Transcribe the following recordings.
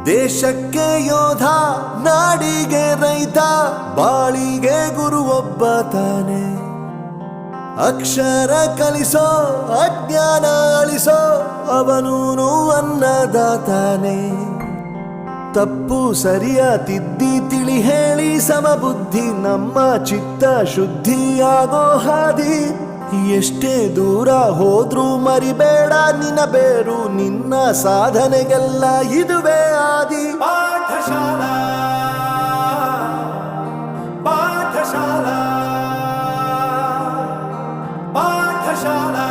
ದೇಶಕ್ಕೆ ಯೋಧ, ನಾಡಿಗೆ ರೈತ, ಬಾಳಿಗೆ ಗುರು ಒಬ್ಬ ತಾನೆ. ಅಕ್ಷರ ಕಲಿಸೋ, ಅಜ್ಞಾನ ಅಳಿಸೋ, ಅವನೂನು ಅನ್ನದಾತಾನೆ. ತಪ್ಪು ಸರಿಯ ತಿದ್ದಿ ತಿಳಿ ಹೇಳಿ ಸಮಬುದ್ಧಿ ನಮ್ಮ ಚಿತ್ತ ಶುದ್ಧಿಯಾಗೋ ಹಾದಿ. ಎಷ್ಟೇ ದೂರ ಹೋದ್ರೂ ಮರಿಬೇಡ ನಿನ್ನ ಬೇರು, ನಿನ್ನ ಸಾಧನೆಗೆಲ್ಲ ಇದುವೇ ಆದಿ. ಪಾಠಶಾಲಾ ಪಾಠಶಾಲಾ ಪಾಠಶಾಲಾ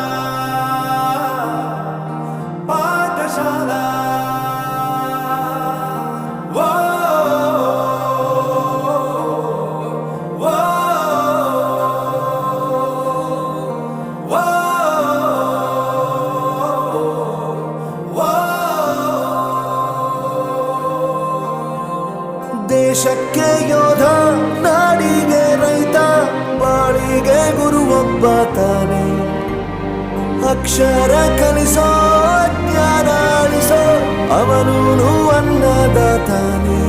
ಪಾಠಶಾಲಾ. ದೇಶಕ್ಕೆ ಯೋಧ, ನಾಡಿಗೆ ರೈತ, ಬಾಳಿಗೆ ಗುರು ಒಬ್ಬ ತಾನೆ. ಅಕ್ಷರ ಕಲಿಸೋ, ಜ್ಞಾನ ಅಳಿಸೋ, ಅವನೂನು ಅನ್ನದಾತಾನೆ.